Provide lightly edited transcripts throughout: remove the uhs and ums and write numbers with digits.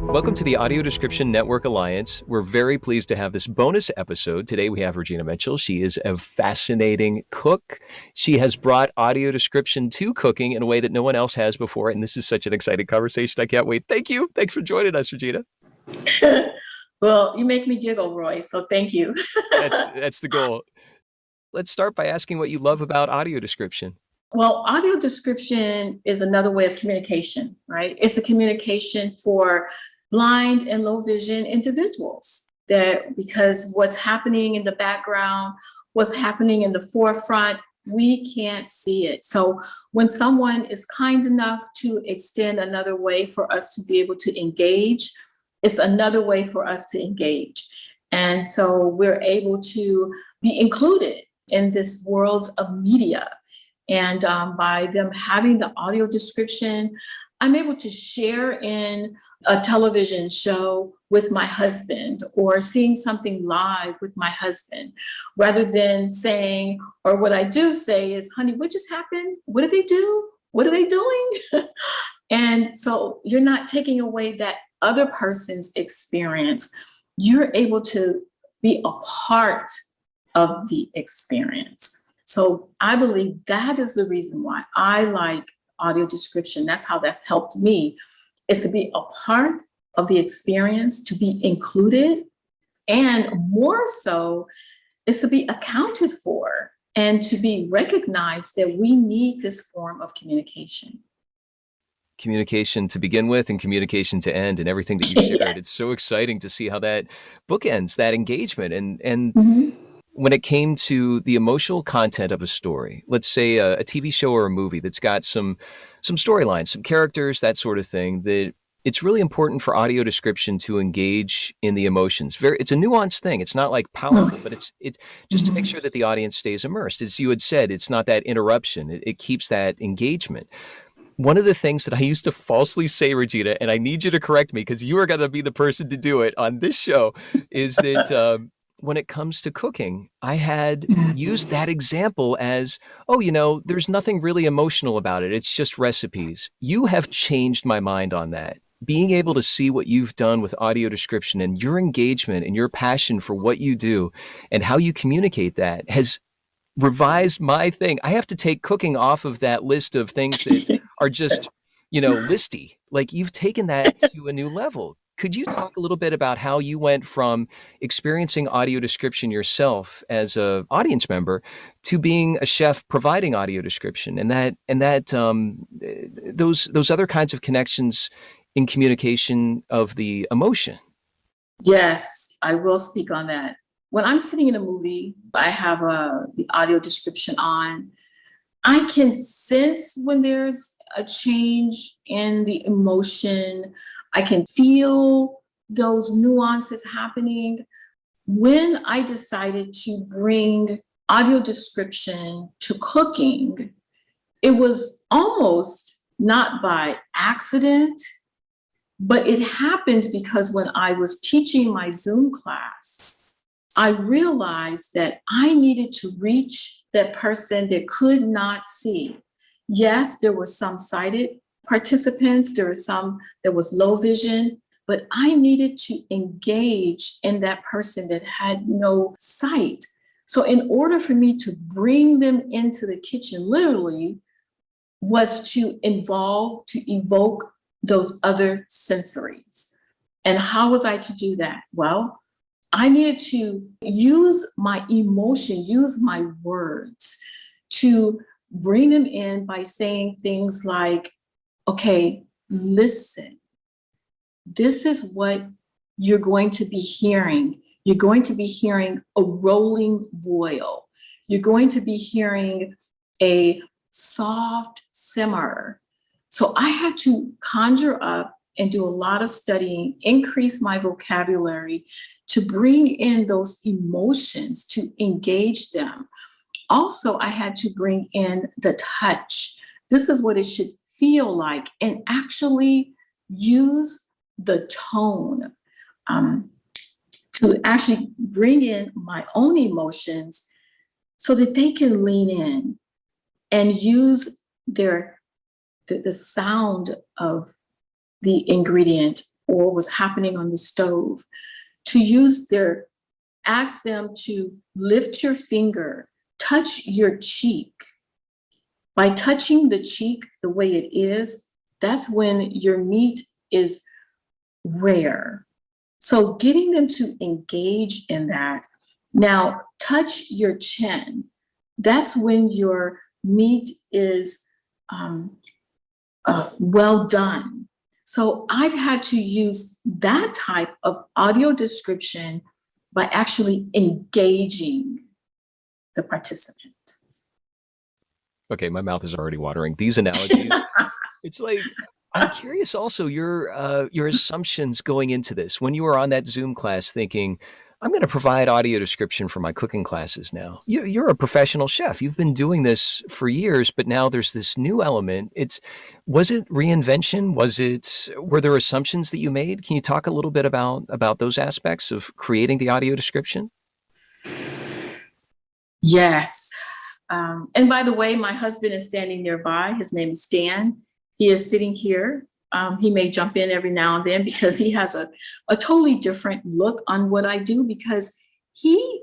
Welcome to the Audio Description Network Alliance. We're very pleased to have this bonus episode. Today we have Regina Mitchell. She is a fascinating cook. She has brought audio description to cooking in a way that no one else has before, and this is such an exciting conversation. I can't wait. Thank you. Thanks for joining us, Regina. Well, you make me giggle, Roy, so thank you. That's the goal. Let's start by asking what you love about audio description. Well, audio description is another way of communication, right? It's a communication for blind and low vision individuals, that because what's happening in the background, what's happening in the forefront, we can't see it. So when someone is kind enough to extend another way for us to be able to engage, it's another way for us to engage. And so we're able to be included in this world of media. And by them having the audio description, I'm able to share in a television show with my husband or seeing something live with my husband, rather than saying, or what I do say is, honey, what just happened? What did they do? What are they doing? And so you're not taking away that other person's experience. You're able to be a part of the experience. So I believe that is the reason why I like audio description. That's how that's helped me, is to be a part of the experience, to be included, and more so is to be accounted for and to be recognized that we need this form of communication. Communication to begin with and communication to end, and everything that you shared. Yes. It's so exciting to see how that bookends that engagement. And Mhm. when it came to the emotional content of a story, let's say a TV show or a movie that's got some storylines, some characters, that sort of thing, that it's really important for audio description to engage in the emotions. It's a nuanced thing. It's not like powerful, but it's just to make sure that the audience stays immersed. As you had said, it's not that interruption. It keeps that engagement. One of the things that I used to falsely say, Regina, and I need you to correct me because you are going to be the person to do it on this show, is that when it comes to cooking, I had used that example as, oh, there's nothing really emotional about it. It's just recipes. You have changed my mind on that. Being able to see what you've done with audio description and your engagement and your passion for what you do and how you communicate that has revised my thing. I have to take cooking off of that list of things that are just, listy. Like, you've taken that to a new level. Could you talk a little bit about how you went from experiencing audio description yourself as a audience member to being a chef providing audio description, and those other kinds of connections in communication of the emotion? Yes, I will speak on that. When I'm sitting in a movie, I have the audio description on. I can sense when there's a change in the emotion. I can feel those nuances happening. When I decided to bring audio description to cooking, it was almost not by accident, but it happened because when I was teaching my Zoom class, I realized that I needed to reach that person that could not see. Yes, there were some sighted participants, there were some that was low vision, but I needed to engage in that person that had no sight. So in order for me to bring them into the kitchen, literally, was to evoke those other sensories. And how was I to do that? Well, I needed to use my emotion, use my words to bring them in by saying things like, okay, listen, this is what you're going to be hearing. You're going to be hearing a rolling boil. You're going to be hearing a soft simmer. So I had to conjure up and do a lot of studying, increase my vocabulary to bring in those emotions, to engage them. Also, I had to bring in the touch. This is what it should feel like, and actually use the tone to actually bring in my own emotions so that they can lean in and use the sound of the ingredient or was happening on the stove, ask them to lift your finger, touch your cheek. By touching the cheek the way it is, that's when your meat is rare. So getting them to engage in that. Now, touch your chin. That's when your meat is well done. So I've had to use that type of audio description by actually engaging the participant. Okay, my mouth is already watering. These analogies, it's like, I'm curious also your assumptions going into this. When you were on that Zoom class thinking, I'm going to provide audio description for my cooking classes now. You're a professional chef. You've been doing this for years, but now there's this new element. Was it reinvention? Were there assumptions that you made? Can you talk a little bit about those aspects of creating the audio description? Yes. And by the way, my husband is standing nearby. His name is Stan. He is sitting here. He may jump in every now and then because he has a totally different look on what I do, because he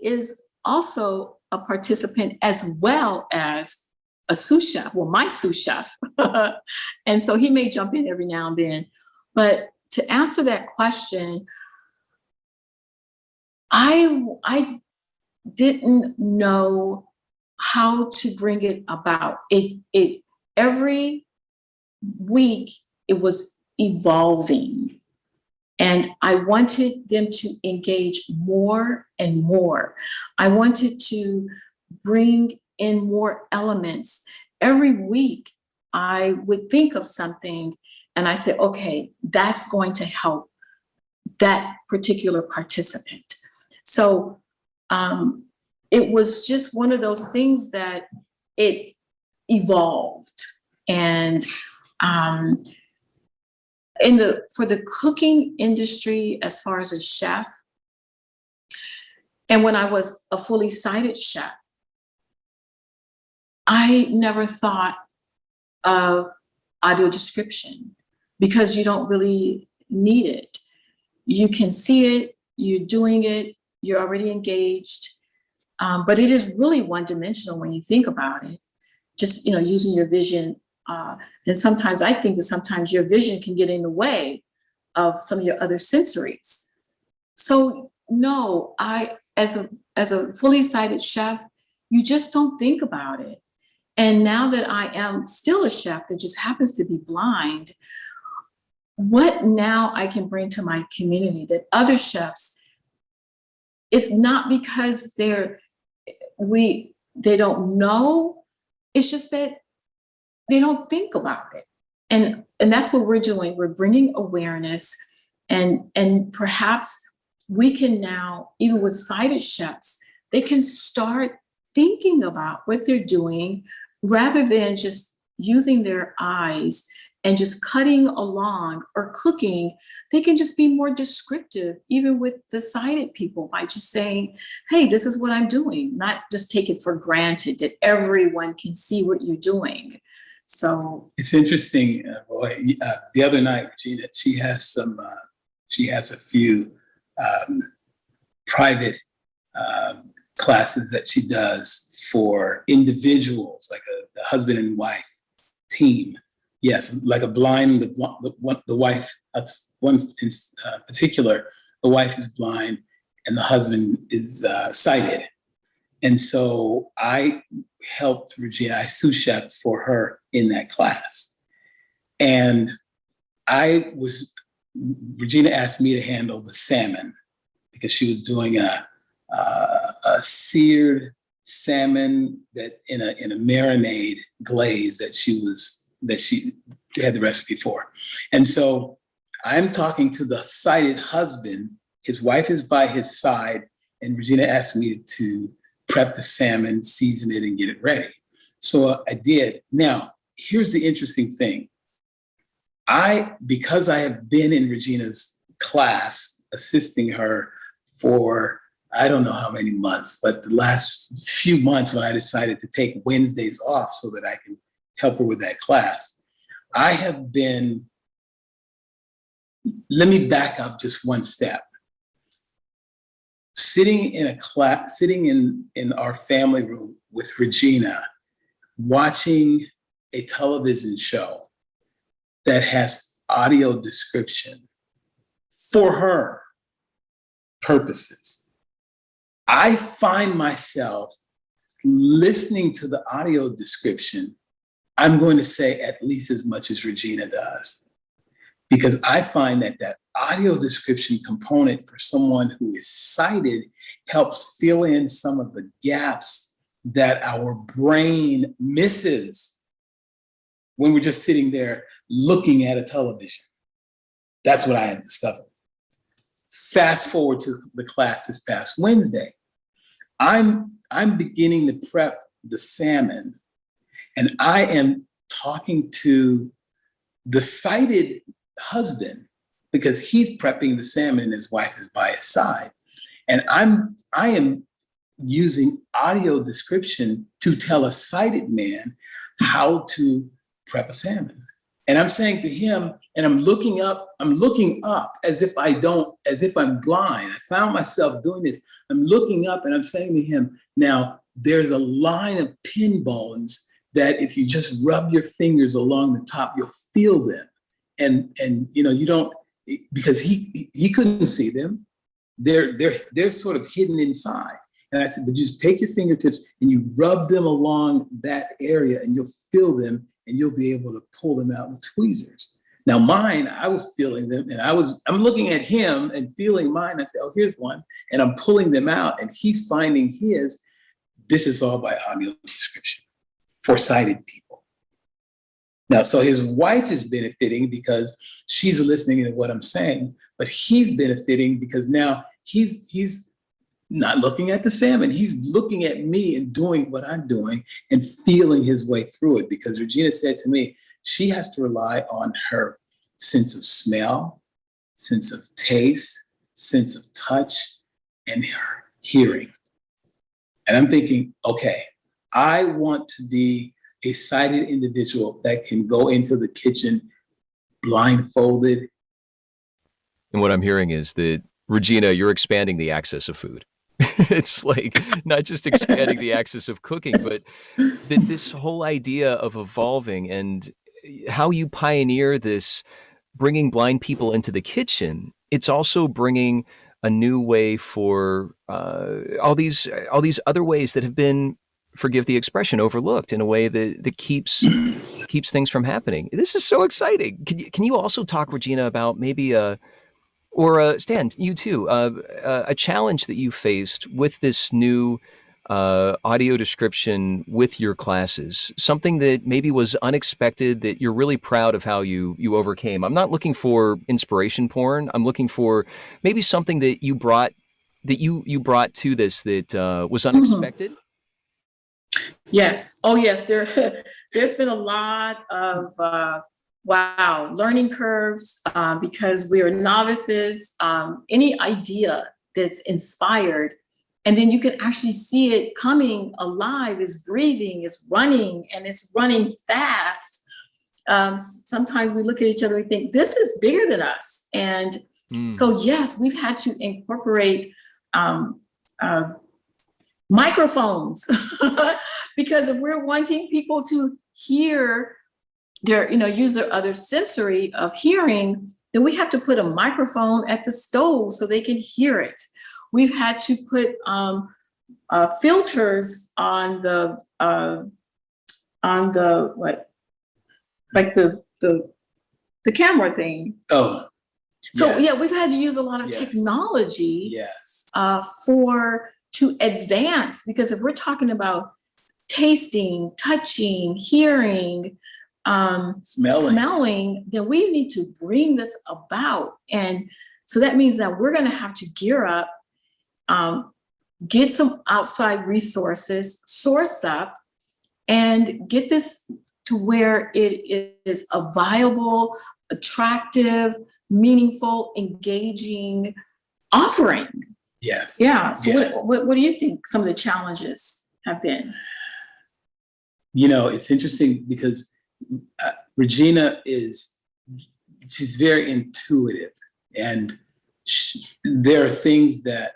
is also a participant as well as a sous chef, well, my sous chef. And so he may jump in every now and then. But to answer that question, I didn't know how to bring it about. It every week it was evolving, and I wanted them to engage more and more. I wanted to bring in more elements. Every week I would think of something and I said, okay, that's going to help that particular participant. So it was just one of those things that it evolved. And for the cooking industry, as far as a chef, and when I was a fully sighted chef, I never thought of audio description because you don't really need it. You can see it, you're doing it, you're already engaged, but it is really one-dimensional when you think about it. Just using your vision, and sometimes I think that sometimes your vision can get in the way of some of your other sensories. So no, as a fully sighted chef, you just don't think about it. And now that I am still a chef that just happens to be blind, what now I can bring to my community that other chefs, it's not because they don't know, it's just that they don't think about it. And that's what we're doing. We're bringing awareness, and perhaps we can now, even with sighted chefs, they can start thinking about what they're doing rather than just using their eyes and just cutting along or cooking. They can just be more descriptive, even with the sighted people, by just saying, hey, this is what I'm doing, not just take it for granted that everyone can see what you're doing. So it's interesting. The other night, Regina, she has a few private classes that she does for individuals, like a husband and wife team. Yes, like a blind, the wife, that's one in particular, the wife is blind and the husband is sighted. And so I helped Regina, I sous chef for her in that class. And Regina asked me to handle the salmon because she was doing a seared salmon that in a marinade glaze that she had the recipe for. And so I'm talking to the sighted husband, his wife is by his side, and Regina asked me to prep the salmon, season it, and get it ready. So I did. Now, here's the interesting thing. Because I have been in Regina's class, assisting her for I don't know how many months, but the last few months when I decided to take Wednesdays off so that I can help her with that class, I have been let me back up just one step. Sitting in a class, sitting in our family room with Regina, watching a television show that has audio description for her purposes, I find myself listening to the audio description, I'm going to say at least as much as Regina does, because I find that that audio description component for someone who is sighted helps fill in some of the gaps that our brain misses when we're just sitting there looking at a television. That's what I have discovered. Fast forward to the class this past Wednesday. I'm beginning to prep the salmon, and I am talking to the sighted husband because he's prepping the salmon and his wife is by his side. And I am using audio description to tell a sighted man how to prep a salmon. And I'm saying to him, and I'm looking up as if I'm blind. I found myself doing this. I'm looking up and I'm saying to him, now there's a line of pin bones that if you just rub your fingers along the top, you'll feel them. And you know, you don't, because he couldn't see them. They're sort of hidden inside. And I said, but just take your fingertips and you rub them along that area and you'll feel them and you'll be able to pull them out with tweezers. Now mine, I was feeling them and I'm looking at him and feeling mine. I said, oh, here's one. And I'm pulling them out and he's finding his. This is all by audio description for sighted people. Now, so his wife is benefiting because she's listening to what I'm saying, but he's benefiting because now he's not looking at the salmon. He's looking at me and doing what I'm doing and feeling his way through it, because Regina said to me, she has to rely on her sense of smell, sense of taste, sense of touch, and her hearing. And I'm thinking, okay, I want to be a sighted individual that can go into the kitchen blindfolded. And what I'm hearing is that, Regina, you're expanding the access of food. It's like not just expanding the access of cooking, but that this whole idea of evolving and how you pioneer this, bringing blind people into the kitchen. It's also bringing a new way for all these other ways that have been, forgive the expression, overlooked in a way that keeps things from happening. This is so exciting. Can you also talk, Regina, about maybe Stan, you too, a challenge that you faced with this new audio description with your classes, something that maybe was unexpected that you're really proud of how you overcame? I'm not looking for inspiration porn. I'm looking for maybe something that you brought to this that was unexpected. Mm-hmm. Yes. Oh, yes. There's been a lot of learning curves because we are novices. Any idea that's inspired, and then you can actually see it coming alive, is breathing, is running, and it's running fast. Sometimes we look at each other and think, this is bigger than us. And so, yes, we've had to incorporate microphones because if we're wanting people to hear use their other sensory of hearing, then we have to put a microphone at the stove so they can hear it. We've had to put filters on the camera thing. Oh, so yeah, we've had to use a lot of technology. Yes. To advance, because if we're talking about tasting, touching, hearing, smelling, then we need to bring this about. And so that means that we're going to have to gear up, get some outside resources, source up, and get this to where it is a viable, attractive, meaningful, engaging offering. Yes. Yeah. So yes. What do you think some of the challenges have been? You know, it's interesting because Regina is she's very intuitive, and there are things that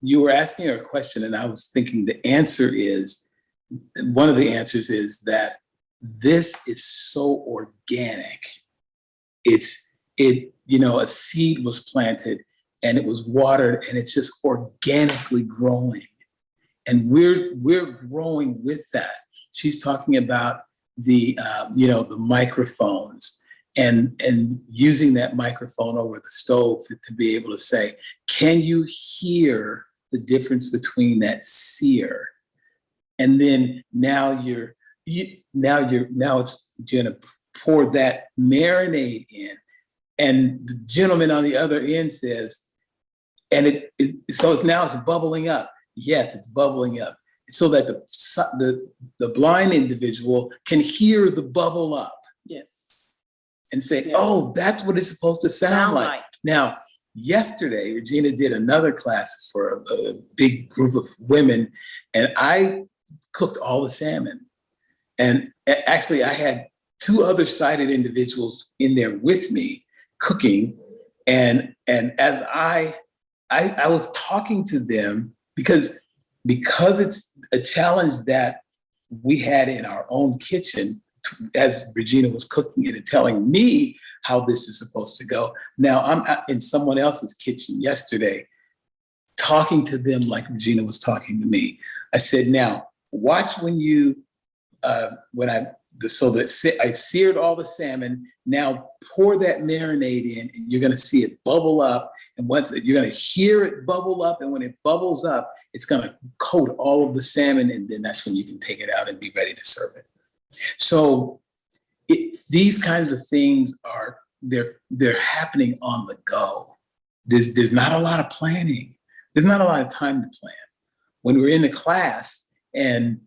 you were asking her a question, and I was thinking one of the answers is that this is so organic. A seed was planted and it was watered and it's just organically growing. And we're growing with that. She's talking about the microphones and using that microphone over the stove to be able to say, can you hear the difference between that sear? And then now you're gonna pour that marinade in. And the gentleman on the other end says, so it's bubbling up. Yes, it's bubbling up. So that the blind individual can hear the bubble up. Yes. And say, Yes. oh, that's what it's supposed to sound like. Now, yesterday, Regina did another class for a big group of women, and I cooked all the salmon. And actually, I had 2 other sighted individuals in there with me cooking. And as I was talking to them, because it's a challenge that we had in our own kitchen, as Regina was cooking it and telling me how this is supposed to go. Now I'm in someone else's kitchen yesterday, talking to them like Regina was talking to me. I said, now watch I seared all the salmon. Now pour that marinade in, and you're going to see it bubble up. And once you're going to hear it bubble up, and when it bubbles up, it's going to coat all of the salmon, and then that's when you can take it out and be ready to serve it. So these kinds of things they're happening on the go. There's not a lot of planning. There's not a lot of time to plan. When we're in a class and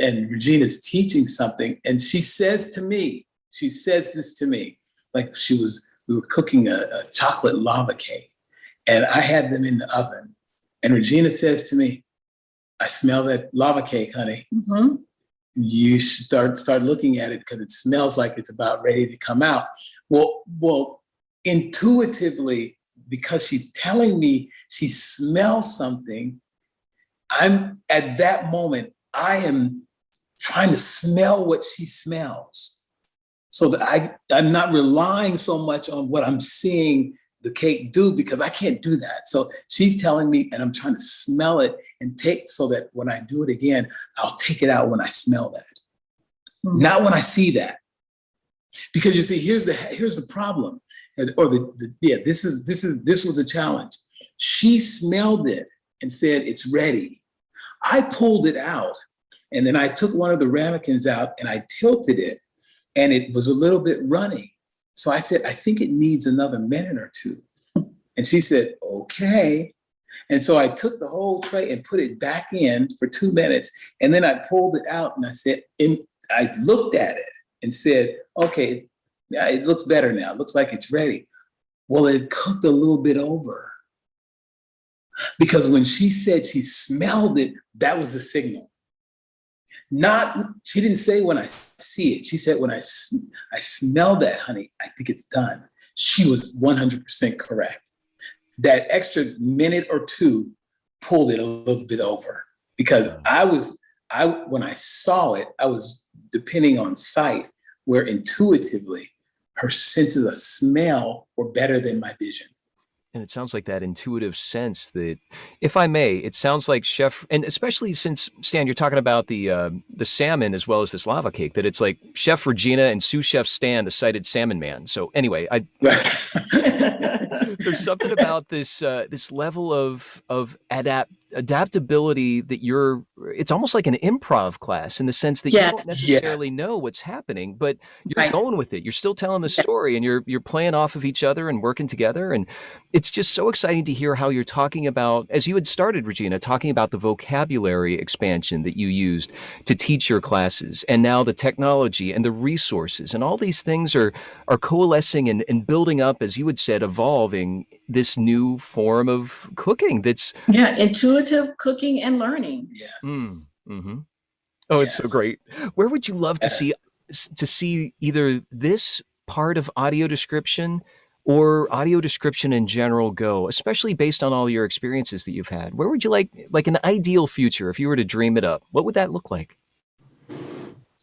Regina's teaching something, and she says this to me, like we were cooking a chocolate lava cake, and I had them in the oven. And Regina says to me, I smell that lava cake, honey. Mm-hmm. You should start looking at it because it smells like it's about ready to come out. Well, intuitively, because she's telling me she smells something, I'm at that moment, I am trying to smell what she smells, so that I'm not relying so much on what I'm seeing the cake do, because I can't do that. So she's telling me, and I'm trying to smell it and so that when I do it again, I'll take it out when I smell that, not when I see that. Because you see, here's the problem, or this was a challenge. She smelled it and said it's ready. I pulled it out, and then I took one of the ramekins out and I tilted it, and it was a little bit runny. So I said, I think it needs another minute or 2. And she said, okay. And so I took the whole tray and put it back in for 2 minutes. And then I pulled it out and I looked at it and said, okay, yeah, it looks better now. It looks like it's ready. Well, it cooked a little bit over. Because when she said she smelled it, that was the signal. She didn't say when I see it. She said, when I smell that, honey, I think it's done. She was 100% correct. That extra minute or 2 pulled it a little bit over, because when I saw it, I was depending on sight, where intuitively her senses of smell were better than my vision. And it sounds like that intuitive sense that, if I may, it sounds like Chef, and especially since, Stan, you're talking about the salmon as well as this lava cake, that it's like Chef Regina and sous chef Stan, the sighted salmon man. So anyway, there's something about this level of adaptability that it's almost like an improv class, in the sense that you don't necessarily know what's happening, but you're going with it. You're still telling the story, and you're playing off of each other and working together. And it's just so exciting to hear how you're talking about, as you had started, Regina, talking about the vocabulary expansion that you used to teach your classes, and now the technology and the resources and all these things are coalescing and building up, as you had said, evolving this new form of cooking that's intuitive cooking and learning. Yes. Mm-hmm. Oh, it's so great. Where would you love to see either this part of audio description or audio description in general go, especially based on all your experiences that you've had? Where would you like an ideal future, if you were to dream it up, what would that look like?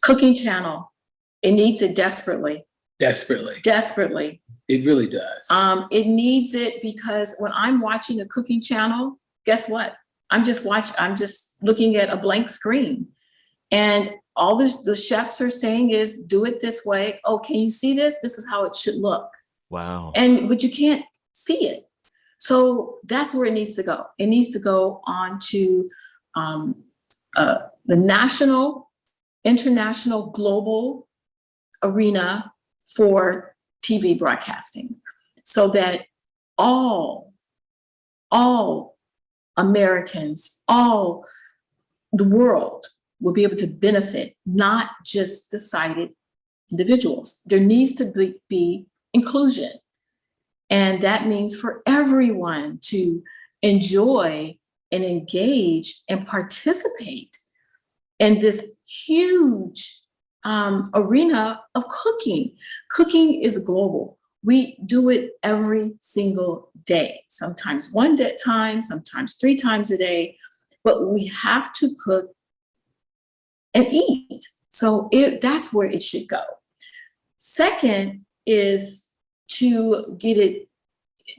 Cooking channel. It needs it desperately. Desperately. Desperately. It really does. It needs it because when I'm watching a cooking channel, guess what? I'm just looking at a blank screen. And all the chefs are saying is, do it this way. Oh, can you see this? This is how it should look. Wow. But you can't see it. So that's where it needs to go. It needs to go on to the national, international, global arena for TV broadcasting, so that all Americans, all the world will be able to benefit, not just the sighted individuals. There needs to be inclusion. And that means for everyone to enjoy and engage and participate in this huge arena of cooking. Cooking is global. We do it every single day, sometimes one day at a time, sometimes 3 times a day, but we have to cook and eat. So that's where it should go. Second is to get it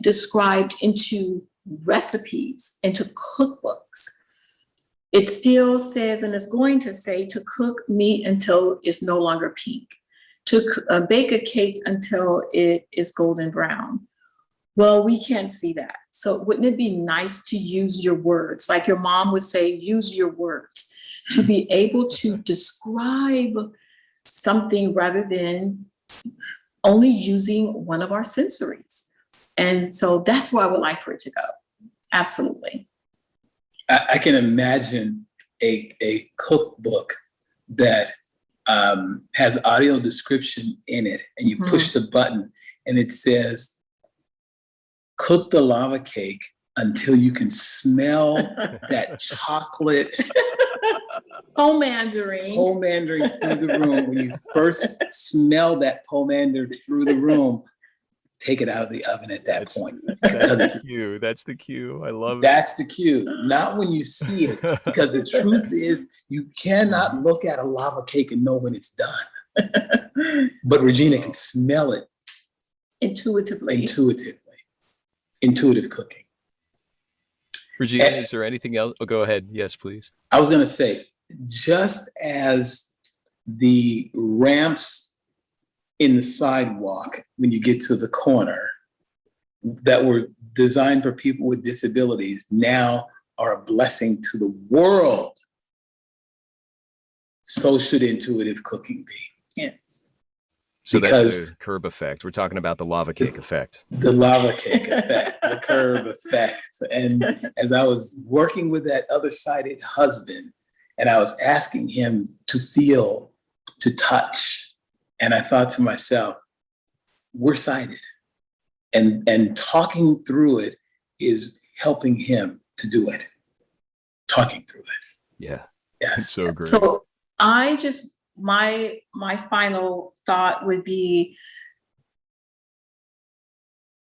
described into recipes, into cookbooks. It still says, and it's going to say, to cook meat until it's no longer pink, to bake a cake until it is golden brown. Well, we can't see that. So wouldn't it be nice to use your words? Like your mom would say, use your words, to be able to describe something rather than only using one of our sensories. And so that's where I would like for it to go. Absolutely. I can imagine a cookbook that has audio description in it, and you push the button and it says, cook the lava cake until you can smell that chocolate Pomandering through the room. When you first smell that pomander through the room, take it out of the oven at that point. That's the cue. That's the cue. I love That's the cue. Not when you see it, because the truth is you cannot look at a lava cake and know when it's done. But Regina can smell it intuitively. Intuitive cooking. Regina, is there anything else? Oh, go ahead. Yes, please. I was going to say, just as the ramps in the sidewalk, when you get to the corner, that were designed for people with disabilities, now are a blessing to the world, so should intuitive cooking be. Yes. So Because that's the curb effect. We're talking about the lava cake effect. The lava cake effect, the curb effect. And as I was working with that other sighted husband, and I was asking him to feel, to touch, and I thought to myself, we're sighted. And talking through it is helping him to do it. Talking through it. Yeah. Yes. It's so great. So my final thought would be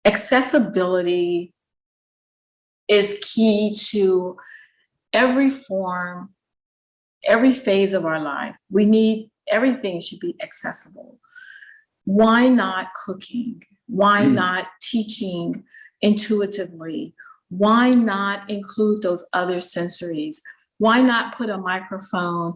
accessibility is key to every form, every phase of our life. Everything should be accessible. Why not cooking? Why not teaching intuitively? Why not include those other sensories? Why not put a microphone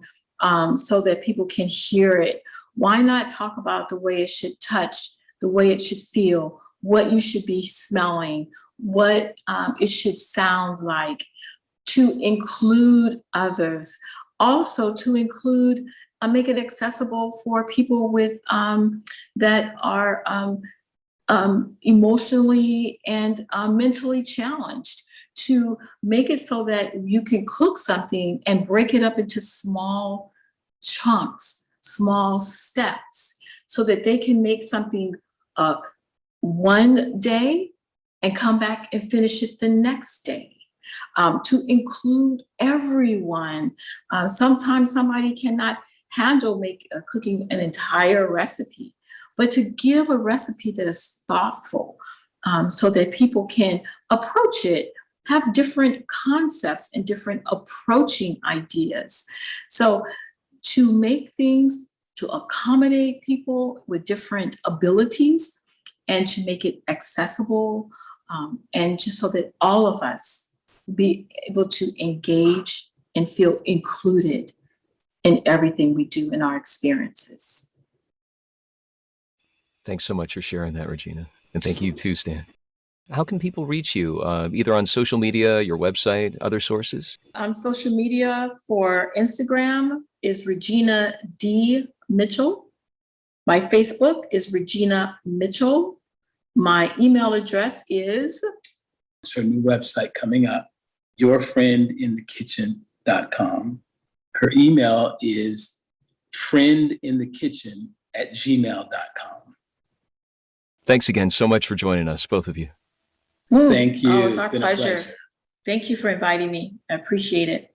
so that people can hear it? Why not talk about the way it should touch, the way it should feel, what you should be smelling, what it should sound like, to include others. Also to include, make it accessible for people with that are emotionally and mentally challenged, to make it so that you can cook something and break it up into small chunks, small steps, so that they can make something one day and come back and finish it the next day. To include everyone. Sometimes somebody cannot handle cooking an entire recipe, but to give a recipe that is thoughtful, so that people can approach it, have different concepts and different approaching ideas. So to make things to accommodate people with different abilities and to make it accessible, and just so that all of us be able to engage and feel included in everything we do in our experiences. Thanks so much for sharing that, Regina. And thank you too, Stan. How can people reach you, either on social media, your website, other sources? On social media, for Instagram is Regina D. Mitchell. My Facebook is Regina Mitchell. My email address is... It's her new website coming up, yourfriendinthekitchen.com. Her email is friendinthekitchen@gmail.com. Thanks again so much for joining us, both of you. Thank you. Oh, it's our been a pleasure. Thank you for inviting me. I appreciate it.